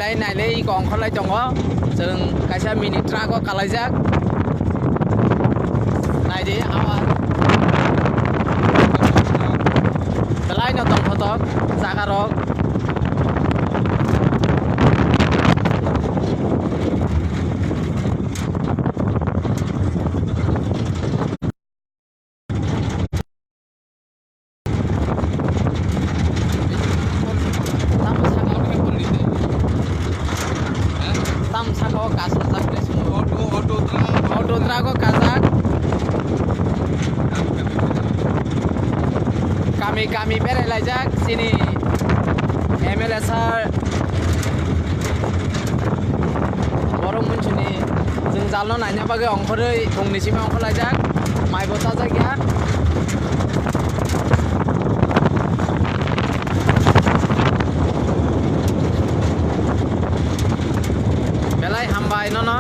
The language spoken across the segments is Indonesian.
बेरायलाय नायलाय इखौ अंखरलाय दङ जों खायसे मिनि ट्राकआव खालायजाक नायदि आवाज बेलायनो दं फटक जागारक kami berelayjak sini MLA sar borong muncuni जों jalno naina bagui ongkhoroi fungni simi ongkhorlaijak maibo tajak ya belai hambai nono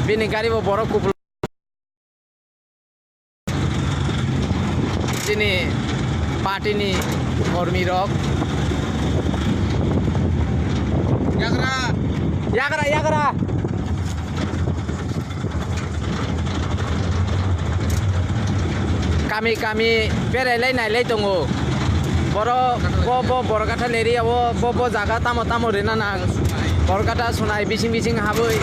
bini gari bo borok kupul sini party ni kormi rok yagra kami bereilai nailai tongo boro borokata leri bo jaga tamo rena nang borokata sunai bising haboi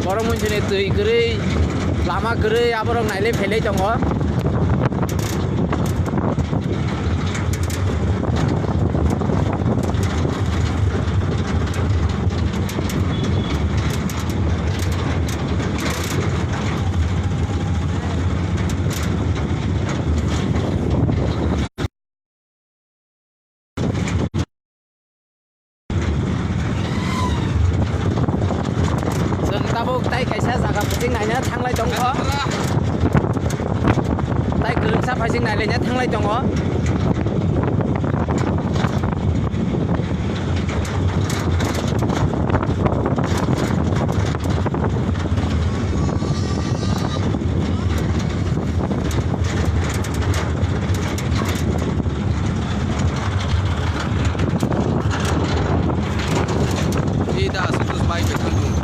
borok munjuni tui gerei lama gerei aborok nailai felai tongo tai kaisa jaga phasing naina thanglai dongkho tai gurungsa phasing nailainya thanglai dongo tidak situs baik itu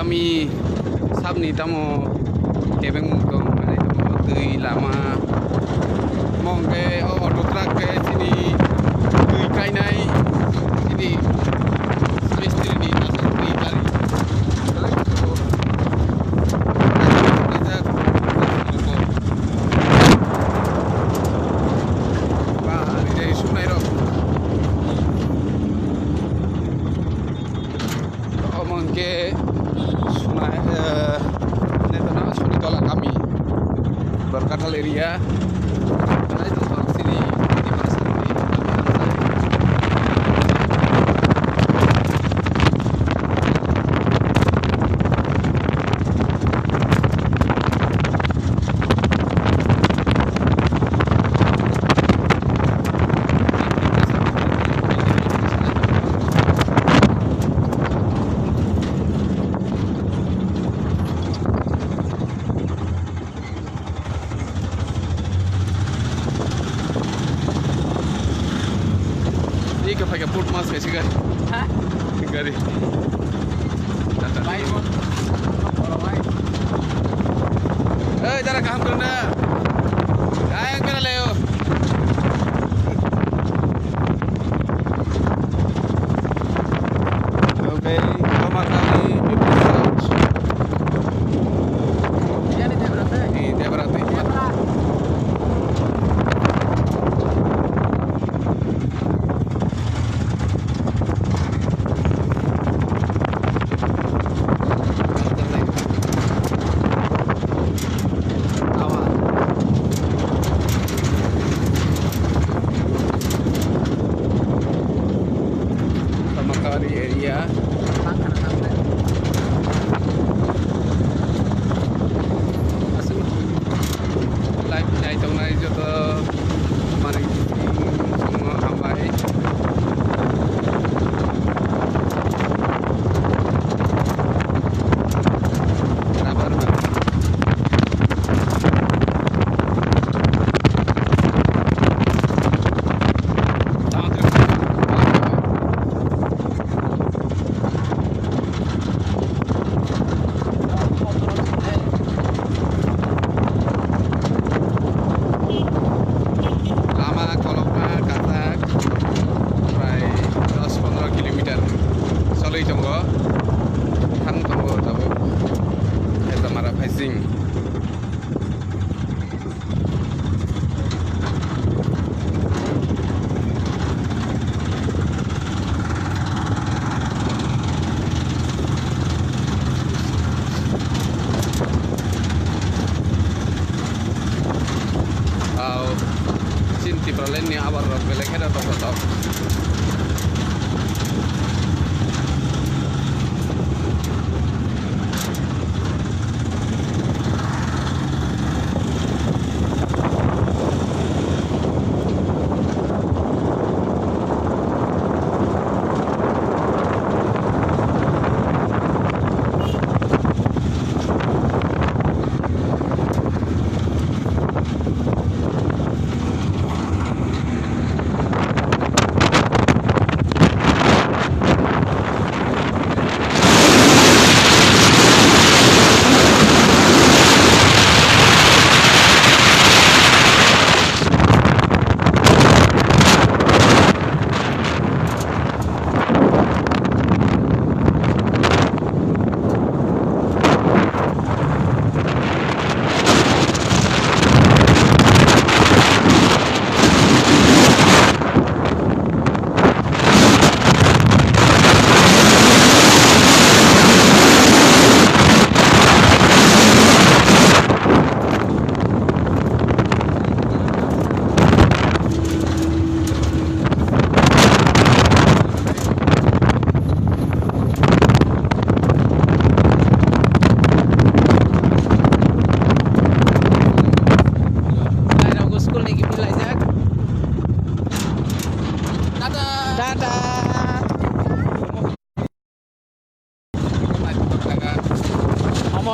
kami sabni tamo kebeng mungkong mana tamo tui lama mongke auto truck ke sini tui kainai sini mistri di masuk di kali mongke kami berkata leria itu sini di pasar ini ke pakai put mas kayak sigar gari baik bon kalau baik jara kaham kerana ayang kena leo oke lama kali di Debbarma awal naik joto mari semua hambai kabar bang Cinti peralen ni abar belek ada top.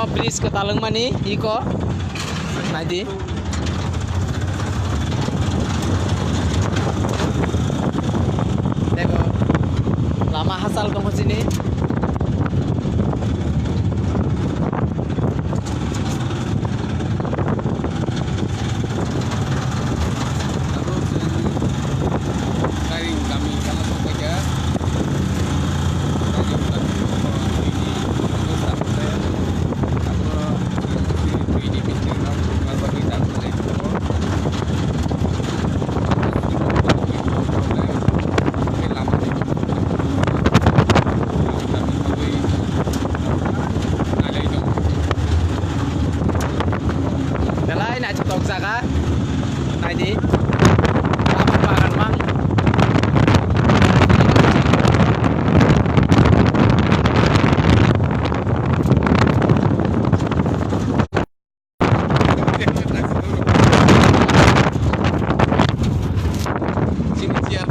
Bris ke Taleng mani iko nanti teko lama hasal ke sini kami kalau bekerja Saka tadi makan mang sini siar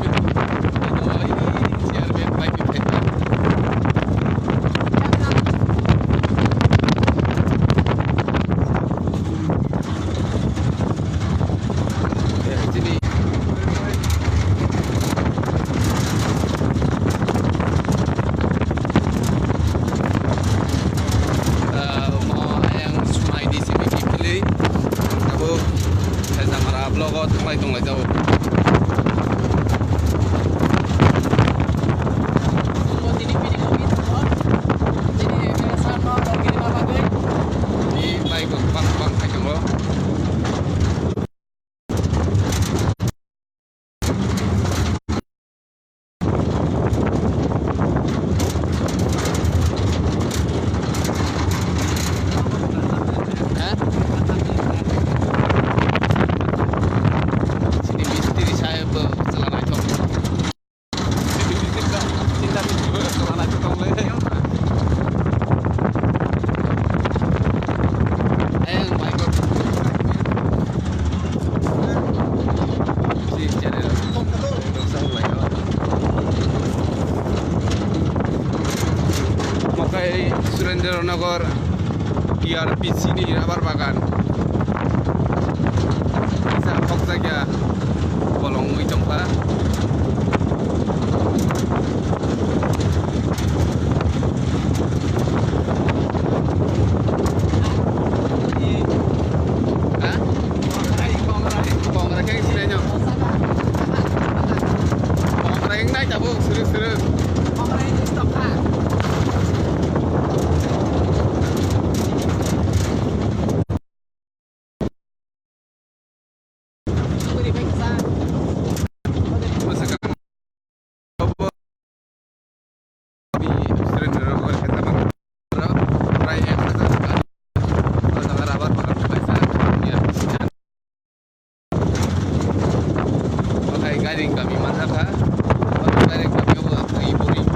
baik vlog tunggu jauh. Ini baik bang aja lo. Sini TRPC ni rubber bagan. Bisa kok saja bolong itu pak. Kami mana kah? Dari kami buat ibu-ibu.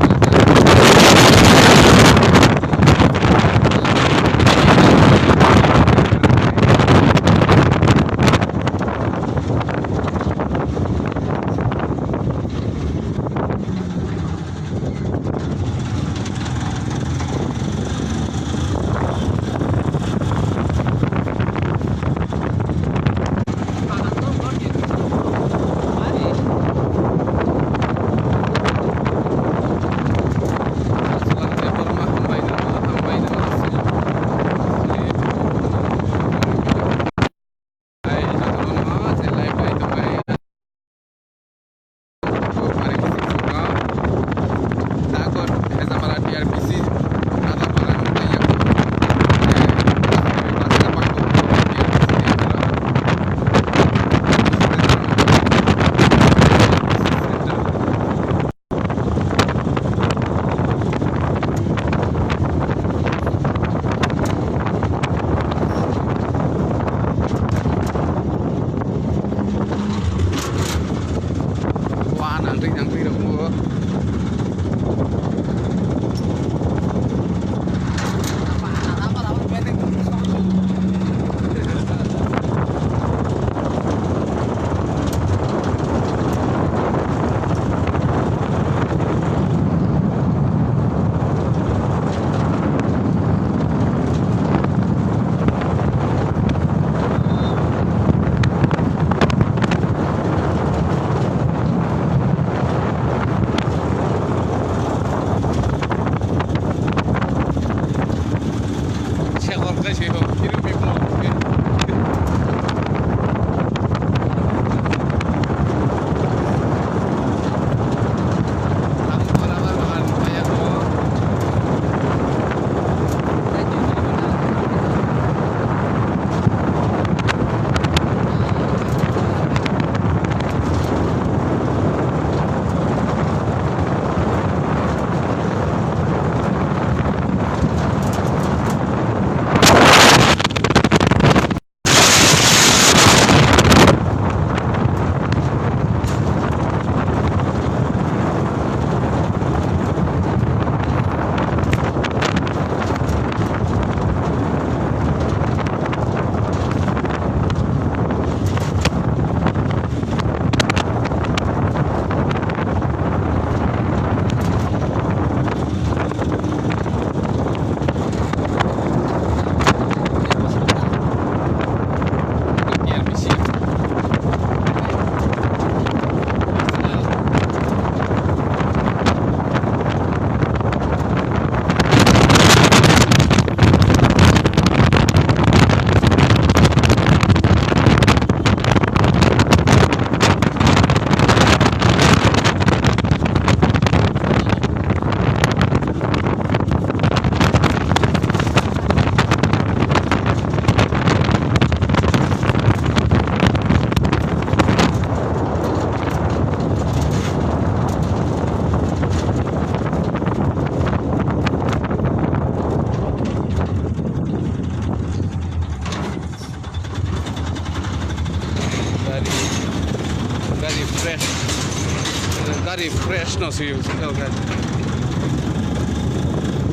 Dari fresh no sih kan.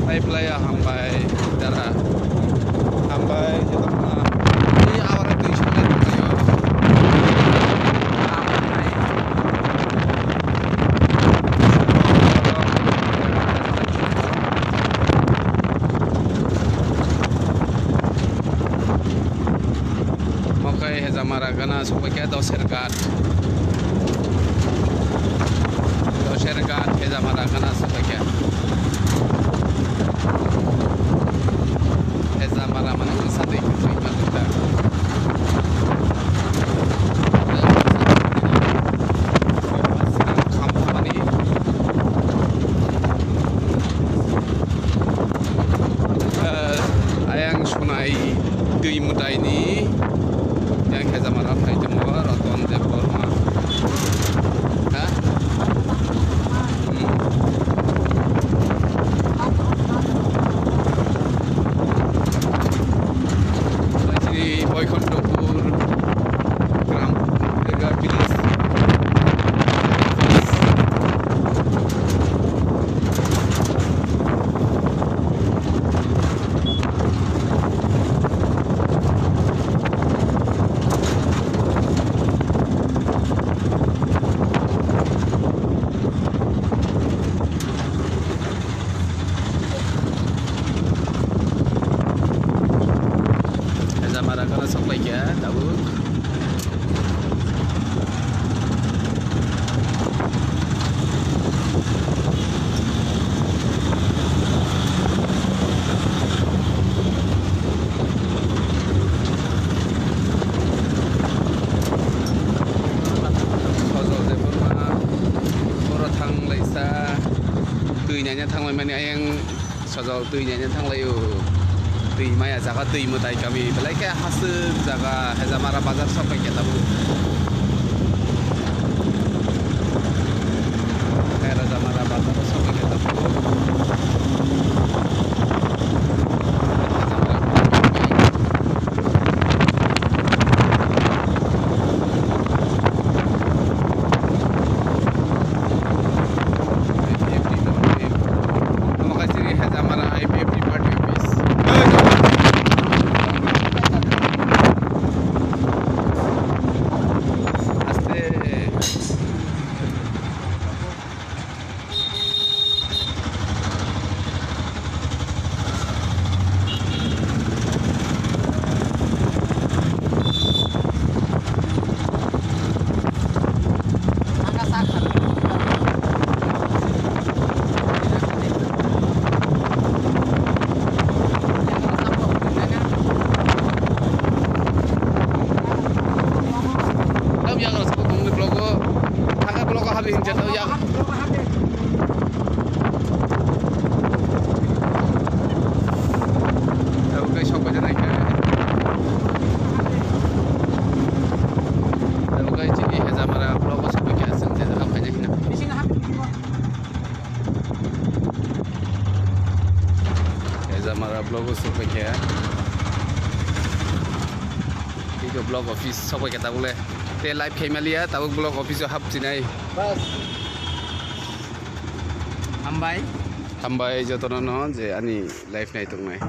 Pipeline hambai darah hambai kita ini awal itu istilah itu ya. Hezamara kana sopaikia dosergat Hezamara kana sopaikia Hezamara mana sate itu kita ayang sunai dui muda ini yang Hezamara fai demo raton debbarma ha jadi Boykontopur gram lega bilis Hezamara kana sopaikia tahu nya thang lai mani ayang sajal nya thang lai tui maya jaga tui mutai kami belai ke hasil jaga Hezamara bazar sampai kita bu Hezamara bazar sampai kita bu Hezamara IPF Party Office. Habis jatuh ya. Tahu guys siapa aja naik. Tahu guys jadi Hezamara vlog sampai ke asal jadi apa aja hina. Hezamara vlog sampai ke. Itu vlog office sampai ke tahu le. Te live MLA tahu blog office hub sini. Bas. Hambai. Hambai jotono no je ani live nai tung nai.